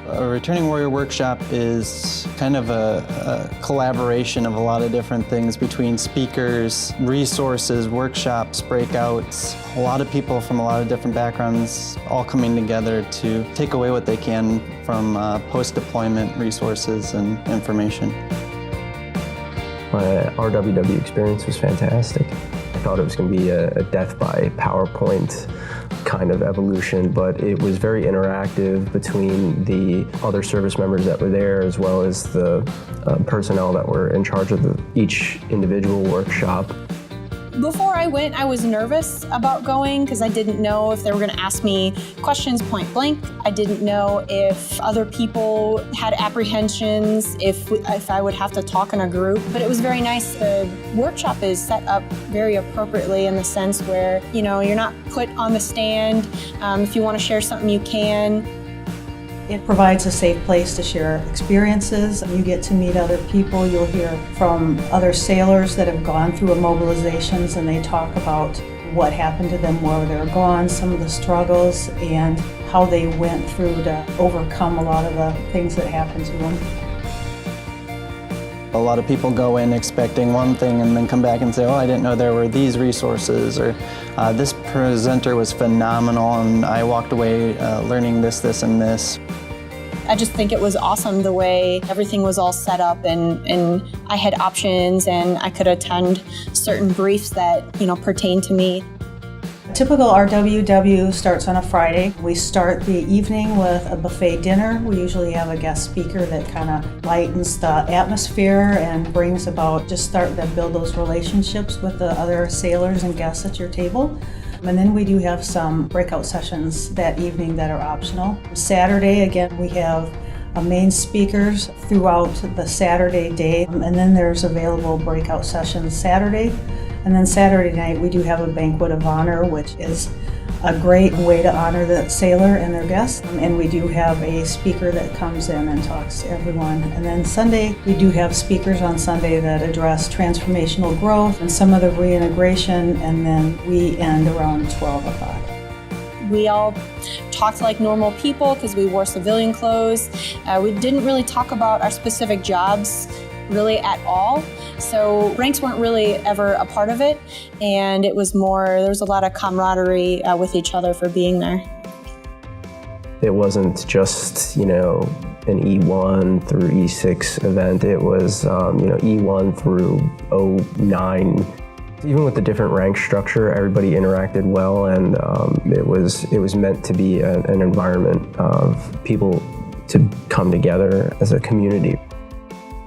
A Returning Warrior workshop is kind of a collaboration of a lot of different things between speakers, resources, workshops, breakouts, a lot of people from a lot of different backgrounds all coming together to take away what they can from post-deployment resources and information. My RWW experience was fantastic. I thought it was going to be a death by PowerPoint kind of evolution, but it was very interactive between the other service members that were there as well as the personnel that were in charge of each individual workshop. Before I went, I was nervous about going because I didn't know if they were going to ask me questions point blank. I didn't know if other people had apprehensions, if I would have to talk in a group. But it was very nice. The workshop is set up very appropriately in the sense where, you know, you're not put on the stand. If you want to share something, you can. It provides a safe place to share experiences. You get to meet other people. You'll hear from other sailors that have gone through mobilizations, and they talk about what happened to them while they were gone, some of the struggles, and how they went through to overcome a lot of the things that happened to them. A lot of people go in expecting one thing and then come back and say, oh, I didn't know there were these resources, or this presenter was phenomenal and I walked away learning this, and this. I just think it was awesome the way everything was all set up, and I had options and I could attend certain briefs that, you know, pertain to me. Typical RWW starts on a Friday. We start the evening with a buffet dinner. We usually have a guest speaker that kind of lightens the atmosphere and brings about, just start to build those relationships with the other sailors and guests at your table. And then we do have some breakout sessions that evening that are optional. Saturday, again, we have main speakers throughout the Saturday day, and then there's available breakout sessions Saturday. And then Saturday night, we do have a banquet of honor, which is a great way to honor the sailor and their guests. And we do have a speaker that comes in and talks to everyone. And then Sunday, we do have speakers on Sunday that address transformational growth and some of the reintegration, and then we end around 12 o'clock. We all talked like normal people because we wore civilian clothes. We didn't really talk about our specific jobs really at all. So ranks weren't really ever a part of it, and it was more, there was a lot of camaraderie with each other for being there. It wasn't just, you know, an E1 through E6 event. It was, E1 through 09. Even with the different rank structure, everybody interacted well, and it was meant to be an environment of people to come together as a community.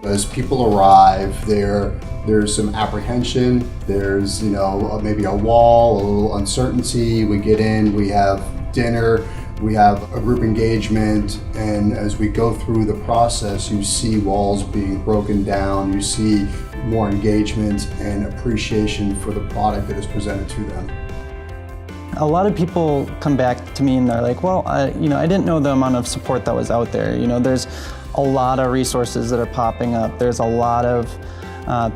As people arrive, there's some apprehension, there's, maybe a wall, a little uncertainty. We get in, we have dinner, we have a group engagement, and as we go through the process, you see walls being broken down, you see more engagement and appreciation for the product that is presented to them. A lot of people come back to me and they're like, well, I didn't know the amount of support that was out there. There's a lot of resources that are popping up. There's a lot of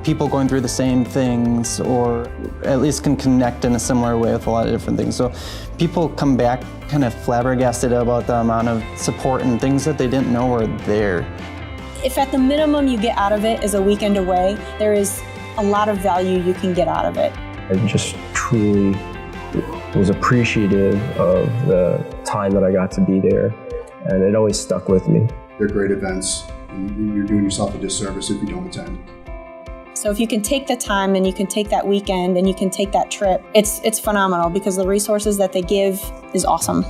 people going through the same things, or at least can connect in a similar way with a lot of different things. So people come back kind of flabbergasted about the amount of support and things that they didn't know were there. If at the minimum you get out of it is a weekend away, there is a lot of value you can get out of it. I just truly was appreciative of the time that I got to be there, and it always stuck with me. They're great events, and you're doing yourself a disservice if you don't attend. So if you can take the time and you can take that weekend and you can take that trip, it's phenomenal because the resources that they give is awesome.